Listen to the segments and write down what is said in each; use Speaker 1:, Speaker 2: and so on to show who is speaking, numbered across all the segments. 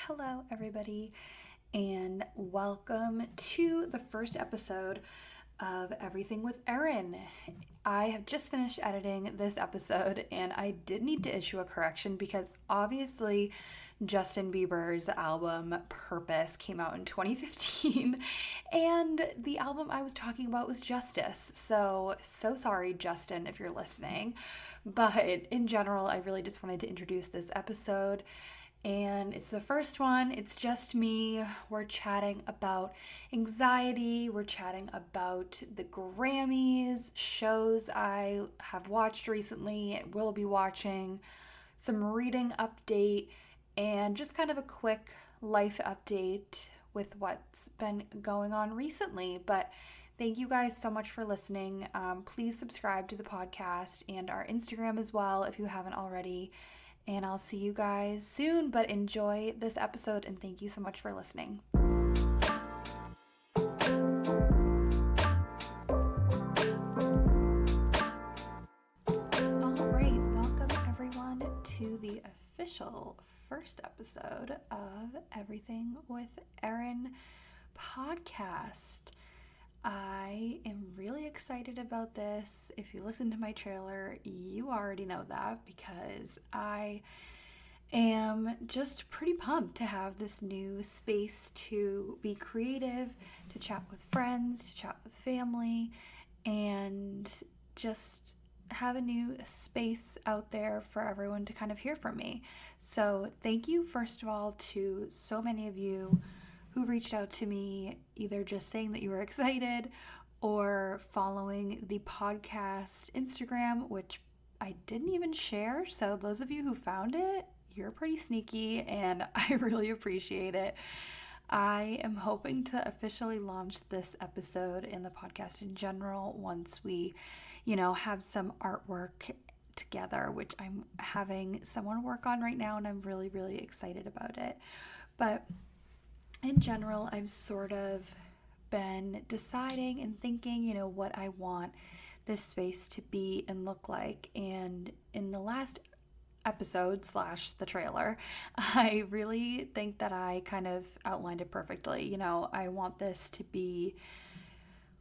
Speaker 1: Hello, everybody, and welcome to the first episode of Everything with Erin. I have just finished editing this episode, and I did need to issue a correction because obviously Justin Bieber's album Purpose came out in 2015, and the album I was talking about was Justice. So sorry, Justin, if you're listening. But in general, I really just wanted to introduce this episode. And it's the first one. It's just me. We're chatting about anxiety. We're chatting about the Grammys, shows I have watched recently, will be watching, some reading update, and just kind of a quick life update with what's been going on recently. But thank you guys so much for listening. Please subscribe to the podcast and our Instagram as well if you haven't already. And I'll see you guys soon, but enjoy this episode and thank you so much for listening. All right, welcome everyone to the official first episode of Everything with Erin podcast. I am really excited about this. If you listen to my trailer, you already know that because I am just pretty pumped to have this new space to be creative, to chat with friends, to chat with family, and just have a new space out there for everyone to kind of hear from me. So thank you, first of all, to so many of you who reached out to me, either just saying that you were excited or following the podcast Instagram, which I didn't even share. So those of you who found it, you're pretty sneaky and I really appreciate it. I am hoping to officially launch this episode and the podcast in general once we, have some artwork together, which I'm having someone work on right now and I'm really, really excited about it. But in general, I've sort of been deciding and thinking, what I want this space to be and look like. And in the last episode / the trailer, I really think that I kind of outlined it perfectly. I want this to be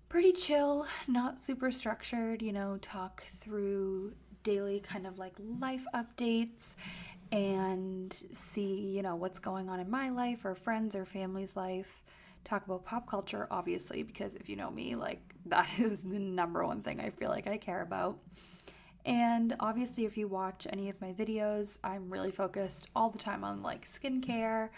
Speaker 1: pretty chill, not super structured, talk through daily kind of like life updates and see, what's going on in my life or friends or family's life. Talk about pop culture, obviously, because if you know me, that is the number one thing I feel like I care about. And obviously, if you watch any of my videos, I'm really focused all the time on skincare,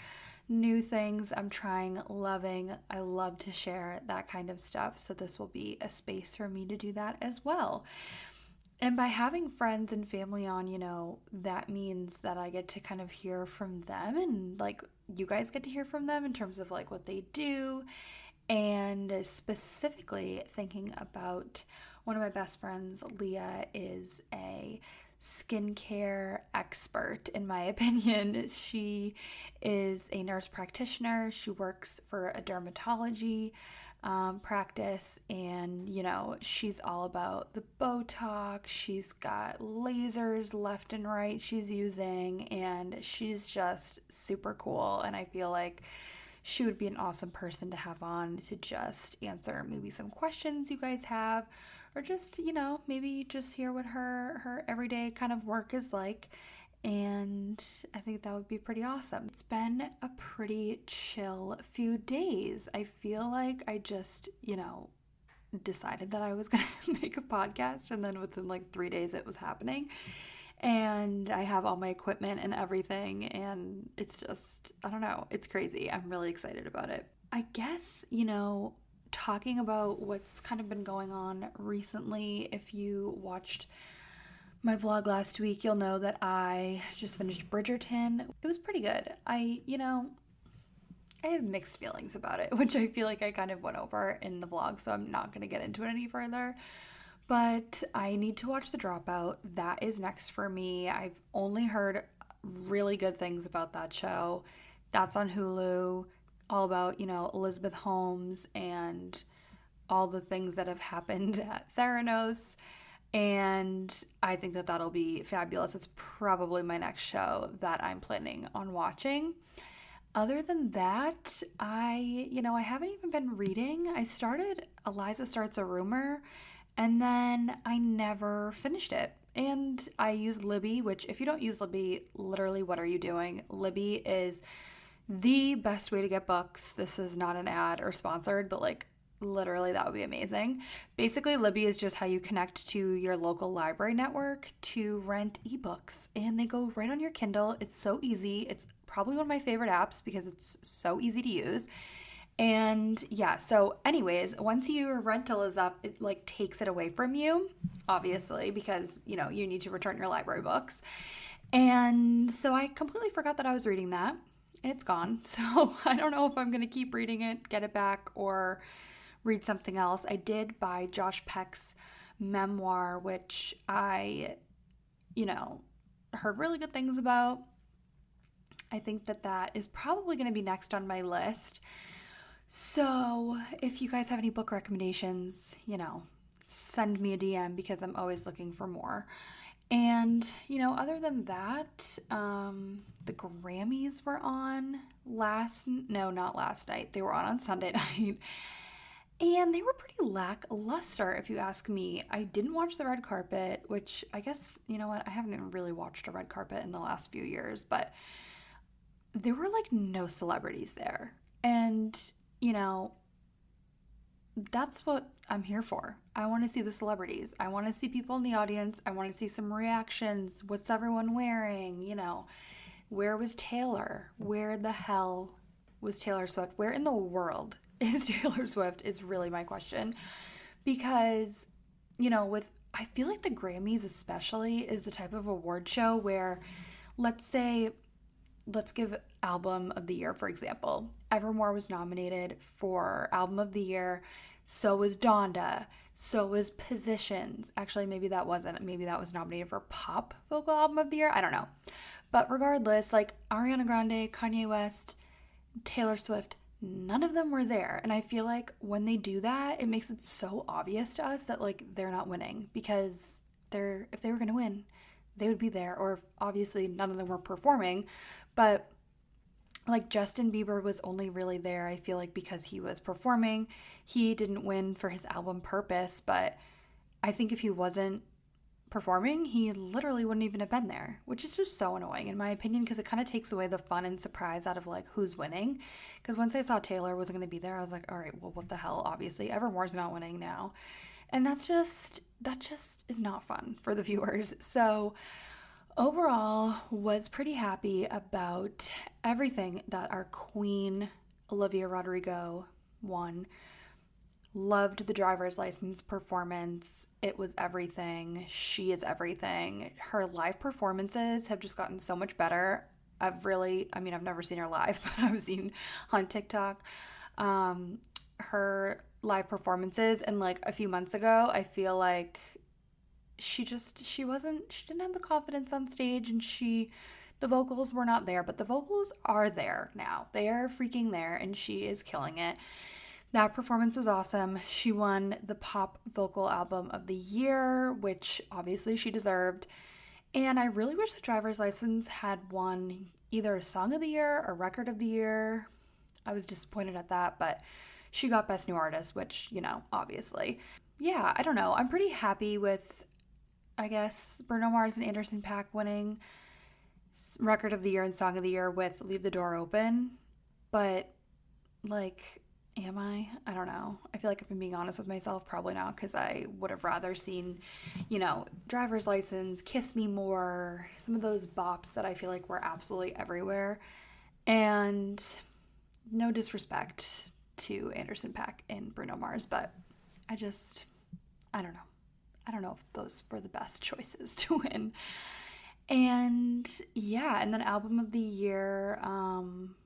Speaker 1: new things I'm trying, loving. I love to share that kind of stuff. So this will be a space for me to do that as well. And by having friends and family on, that means that I get to kind of hear from them and you guys get to hear from them in terms of what they do. And specifically thinking about one of my best friends, Leah, is a skincare expert, in my opinion. She is a nurse practitioner. She works for a dermatology practice, and she's all about the Botox. She's got lasers left and right she's using, and she's just super cool. And I feel like she would be an awesome person to have on to just answer maybe some questions you guys have, or just maybe just hear what her everyday kind of work is like. And I think that would be pretty awesome. It's been a pretty chill few days. I feel like I just, decided that I was going to make a podcast, and then within 3 days it was happening. And I have all my equipment and everything, and it's just, I don't know, it's crazy. I'm really excited about it. I guess, talking about what's kind of been going on recently, if you watched my vlog last week, you'll know that I just finished Bridgerton. It was pretty good. I have mixed feelings about it, which I feel like I kind of went over in the vlog, so I'm not going to get into it any further. But I need to watch The Dropout. That is next for me. I've only heard really good things about that show. That's on Hulu. All about, Elizabeth Holmes and all the things that have happened at Theranos. And I think that that'll be fabulous. It's probably my next show that I'm planning on watching. other than that, I haven't even been reading. I started Eliza Starts a Rumor, and then I never finished it. And I use Libby, which if you don't use Libby, literally what are you doing? Libby is the best way to get books. This is not an ad or sponsored, but like literally that would be amazing. Basically, Libby is just how you connect to your local library network to rent ebooks, and they go right on your Kindle. It's so easy. It's probably one of my favorite apps because it's so easy to use. And yeah, so anyways, once your rental is up, it like takes it away from you, obviously, because you need to return your library books. And so I completely forgot that I was reading that, and it's gone. So I don't know if I'm going to keep reading it, get it back, or read something else. I did buy Josh Peck's memoir, which I, heard really good things about. I think that is probably going to be next on my list. So if you guys have any book recommendations, send me a DM because I'm always looking for more. And, other than that, the Grammys were on not last night. They were on Sunday night. And they were pretty lackluster, if you ask me. I didn't watch the red carpet, which I guess, I haven't even really watched a red carpet in the last few years, but there were like no celebrities there. And, that's what I'm here for. I want to see the celebrities. I want to see people in the audience. I want to see some reactions. What's everyone wearing? Where was Taylor? Where the hell was Taylor Swift? Where in the world is Taylor Swift is really my question. Because, I feel like the Grammys especially is the type of award show where, let's give Album of the Year, for example. Evermore was nominated for Album of the Year. So was Donda. So was Positions. Actually, maybe that wasn't. Maybe that was nominated for Pop Vocal Album of the Year. I don't know. But regardless, like Ariana Grande, Kanye West, Taylor Swift, none of them were there. And I feel like when they do that, it makes it so obvious to us that like they're not winning, because if they were going to win, they would be there. Or obviously none of them were performing. But like Justin Bieber was only really there, I feel like, because he was performing. He didn't win for his album Purpose, but I think if he wasn't performing, he literally wouldn't even have been there, which is just so annoying in my opinion, because it kind of takes away the fun and surprise out of like who's winning. Because once I saw Taylor wasn't going to be there, I was like, all right, well, what the hell? Obviously, Evermore's not winning now. And that just is not fun for the viewers. So overall, was pretty happy about everything that our queen, Olivia Rodrigo, won. Loved the driver's license performance. It was everything. She is everything. Her live performances have just gotten so much better. I've never seen her live, but I've seen on TikTok her live performances. And like a few months ago, I feel like she didn't have the confidence on stage, and the vocals were not there, but the vocals are there now. They are freaking there, and she is killing it. That performance was awesome. She won the Pop Vocal Album of the Year, which obviously she deserved. And I really wish the driver's license had won either a Song of the Year or Record of the Year. I was disappointed at that, but she got Best New Artist, which, obviously. Yeah, I don't know. I'm pretty happy with, I guess, Bruno Mars and Anderson .Paak winning Record of the Year and Song of the Year with Leave the Door Open. But, like, am I? I don't know. I feel like if I'm being honest with myself, probably not, because I would have rather seen, Driver's License, Kiss Me More, some of those bops that I feel like were absolutely everywhere. And no disrespect to Anderson .Paak and Bruno Mars, but I don't know. I don't know if those were the best choices to win. And yeah, and then Album of the Year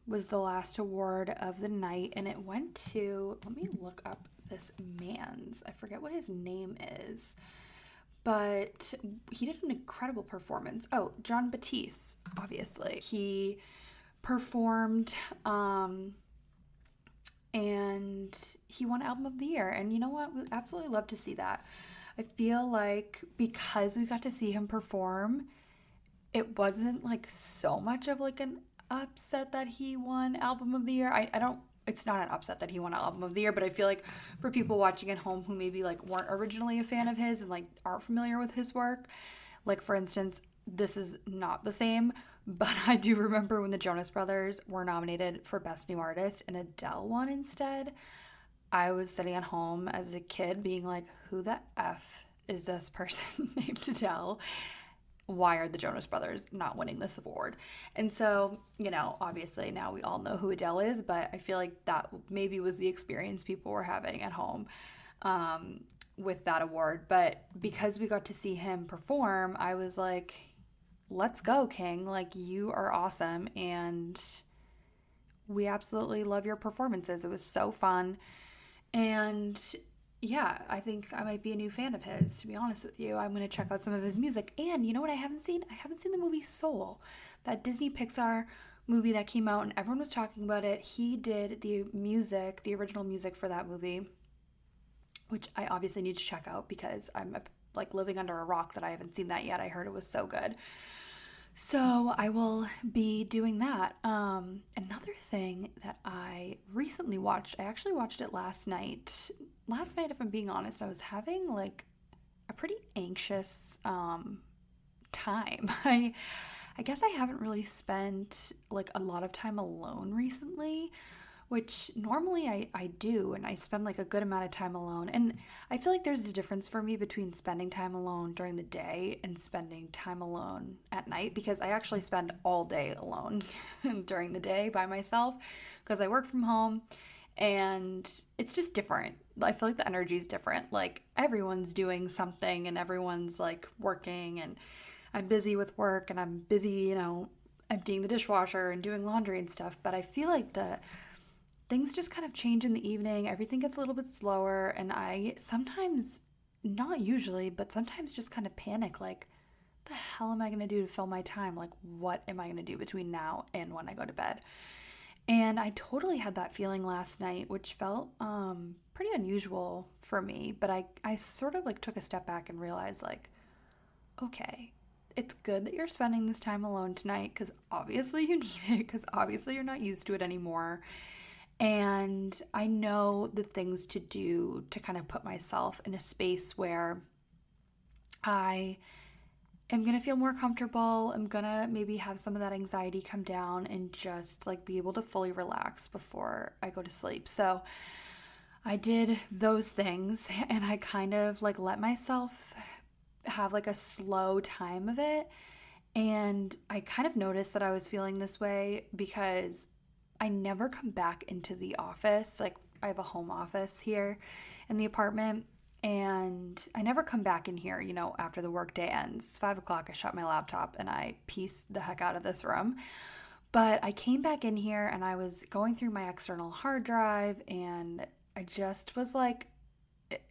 Speaker 1: was the last award of the night, and it went to, let me look up this man's, I forget what his name is, but he did an incredible performance. Oh, Jon Batiste, obviously. He performed, and he won Album of the Year, and you know what? We absolutely love to see that. I feel like because we got to see him perform, it wasn't like so much of like upset that he won Album of the Year. I don't, it's not an upset that he won Album of the Year, but I feel like for people watching at home who maybe like weren't originally a fan of his and like aren't familiar with his work, like for instance, this is not the same, but I do remember when the Jonas Brothers were nominated for Best New Artist and Adele won instead. I was sitting at home as a kid being like, who the F is this person named Adele? Why are the Jonas Brothers not winning this award? And so, you know, obviously now we all know who Adele is, but I feel like that maybe was the experience people were having at home with that award. But because we got to see him perform, I was like, let's go, King. Like, you are awesome. And we absolutely love your performances. It was so fun. And yeah, I think I might be a new fan of his, to be honest with you. I'm going to check out some of his music. And you know what I haven't seen? I haven't seen the movie Soul, that Disney Pixar movie that came out and everyone was talking about it. He did the music, the original music for that movie, which I obviously need to check out because I'm like living under a rock that I haven't seen that yet. I heard it was so good. So I will be doing that. Another thing that I recently watched, I actually watched it last night. Last night, if I'm being honest, I was having like a pretty anxious time. I guess I haven't really spent like a lot of time alone recently, which normally I do, and I spend like a good amount of time alone. And I feel like there's a difference for me between spending time alone during the day and spending time alone at night, because I actually spend all day alone during the day by myself because I work from home and it's just different. I feel like the energy is different. Like everyone's doing something and everyone's like working, and I'm busy with work and I'm busy, you know, emptying the dishwasher and doing laundry and stuff. But I feel like things just kind of change in the evening. Everything gets a little bit slower, and I sometimes, not usually, but sometimes just kind of panic, like, the hell am I going to do to fill my time? Like, what am I going to do between now and when I go to bed? And I totally had that feeling last night, which felt pretty unusual for me, but I sort of like took a step back and realized like, okay, it's good that you're spending this time alone tonight because obviously you need it, because obviously you're not used to it anymore. And I know the things to do to kind of put myself in a space where I am going to feel more comfortable. I'm going to maybe have some of that anxiety come down and just like be able to fully relax before I go to sleep. So I did those things and I kind of like let myself have like a slow time of it. And I kind of noticed that I was feeling this way because I never come back into the office. Like I have a home office here in the apartment, and I never come back in here, you know, after the workday ends. It's 5 o'clock, I shut my laptop and I piece the heck out of this room. But I came back in here and I was going through my external hard drive, and I just was like,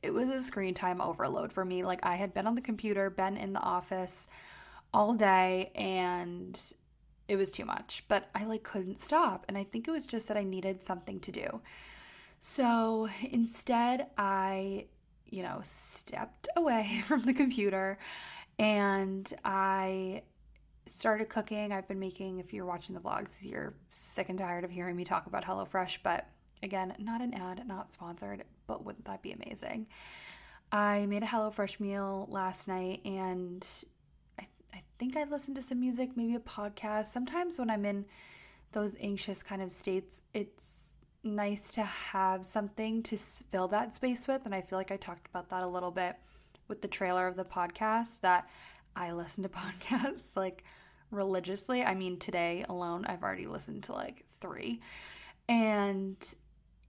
Speaker 1: it was a screen time overload for me. Like I had been on the computer, been in the office all day, and it was too much, but I like couldn't stop. And I think it was just that I needed something to do. So instead I, you know, stepped away from the computer and I started cooking. I've been making, if you're watching the vlogs, you're sick and tired of hearing me talk about HelloFresh, but again, not an ad, not sponsored, but wouldn't that be amazing? I made a HelloFresh meal last night, and I think I listened to some music, maybe a podcast. Sometimes when I'm in those anxious kind of states, it's nice to have something to fill that space with. And I feel like I talked about that a little bit with the trailer of the podcast, that I listen to podcasts like religiously. I mean, today alone, I've already listened to like 3. And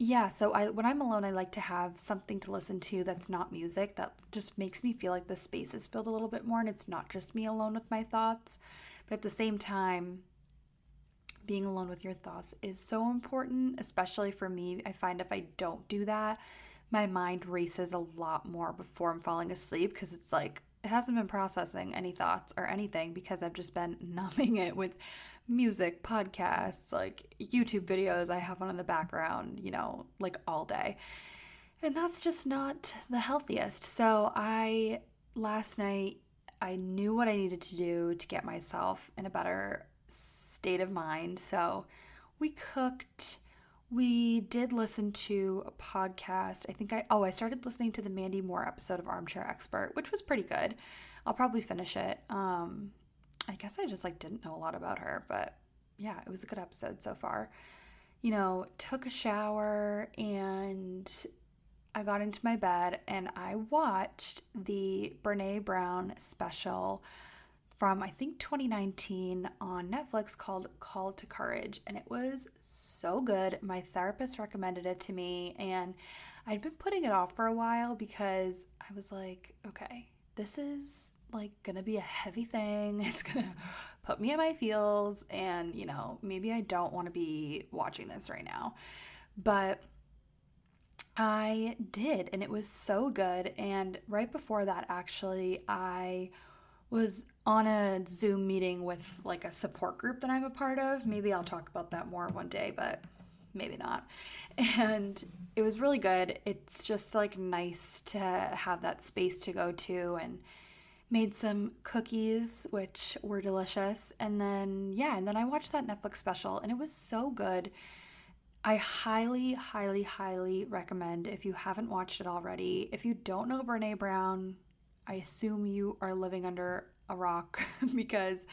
Speaker 1: yeah, so when I'm alone, I like to have something to listen to that's not music, that just makes me feel like the space is filled a little bit more and it's not just me alone with my thoughts. But at the same time, being alone with your thoughts is so important, especially for me. I find if I don't do that, my mind races a lot more before I'm falling asleep, because it's like it hasn't been processing any thoughts or anything because I've just been numbing it with music, podcasts, like YouTube videos I have on in the background, you know, like all day. And that's just not the healthiest. So last night, I knew what I needed to do to get myself in a better state of mind. So we cooked. We did listen to a podcast. I started listening to the Mandy Moore episode of Armchair Expert, which was pretty good. I'll probably finish it. I guess I just didn't know a lot about her, but yeah, it was a good episode so far. Took a shower and I got into my bed and I watched the Brene Brown special from, I think, 2019 on Netflix called Call to Courage. And it was so good. My therapist recommended it to me and I'd been putting it off for a while because I was like, okay, this is gonna be a heavy thing. It's gonna put me in my feels and, maybe I don't want to be watching this right now. But I did, and it was so good. And right before that, actually, I was on a Zoom meeting with a support group that I'm a part of. Maybe I'll talk about that more one day, but maybe not. And it was really good. It's just nice to have that space to go to, and made some cookies, which were delicious. And then I watched that Netflix special and it was so good. I highly, highly, highly recommend if you haven't watched it already. If you don't know Brene Brown, I assume you are living under a rock because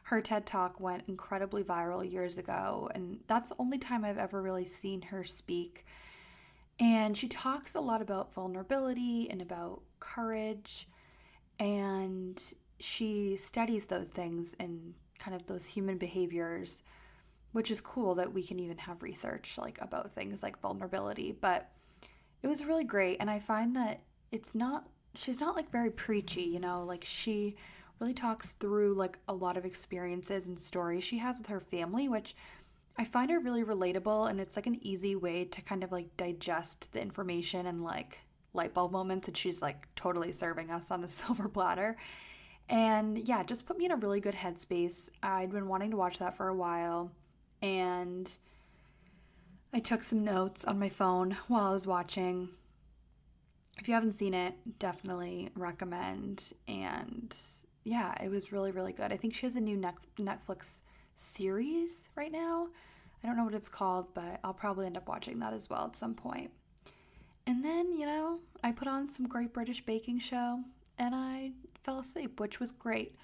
Speaker 1: her TED Talk went incredibly viral years ago. And that's the only time I've ever really seen her speak. And she talks a lot about vulnerability and about courage. And she studies those things and kind of those human behaviors, which is cool that we can even have research about things like vulnerability. But it was really great. And I find that she's not very preachy, she really talks through a lot of experiences and stories she has with her family, which I find are really relatable. And it's an easy way to kind of digest the information and light bulb moments, and she's totally serving us on a silver platter. And yeah, just put me in a really good headspace. I'd been wanting to watch that for a while, and I took some notes on my phone while I was watching. If you haven't seen it, definitely recommend. And yeah, it was really, really good. I think she has a new Netflix series right now. I don't know what it's called, but I'll probably end up watching that as well at some point. And then, I put on some Great British Baking Show and I fell asleep, which was great.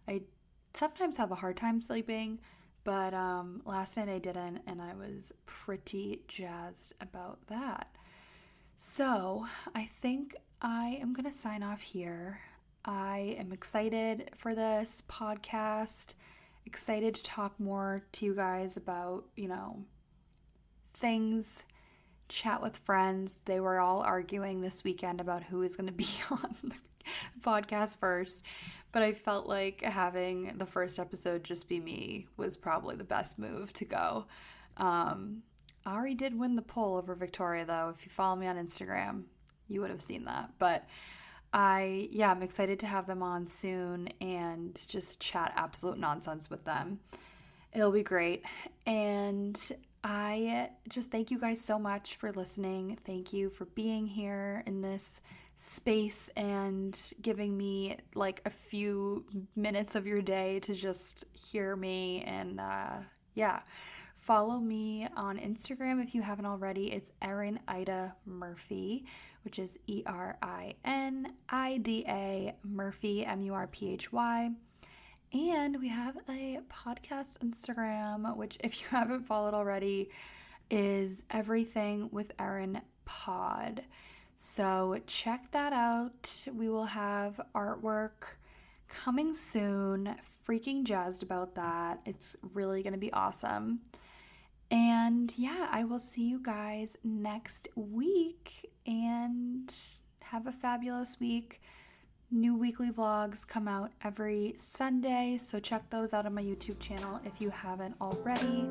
Speaker 1: I sometimes have a hard time sleeping, but last night I didn't, and I was pretty jazzed about that. So I think I am going to sign off here. I am excited for this podcast, excited to talk more to you guys about, things, chat with friends. They were all arguing this weekend about who is going to be on the podcast first, but I felt like having the first episode just be me was probably the best move to go. Ari did win the poll over Victoria, though. If you follow me on Instagram, you would have seen that. But I'm excited to have them on soon and just chat absolute nonsense with them. It'll be great. And I just thank you guys so much for listening. Thank you for being here in this space and giving me a few minutes of your day to just hear me. And follow me on Instagram if you haven't already. It's Erin Ida Murphy, which is ERINIDA Murphy, MURPHY. And we have a podcast Instagram, which if you haven't followed already, is Everything with Erin Pod. So check that out. We will have artwork coming soon. Freaking jazzed about that. It's really going to be awesome. And yeah, I will see you guys next week, and have a fabulous week. New weekly vlogs come out every Sunday, so check those out on my YouTube channel if you haven't already.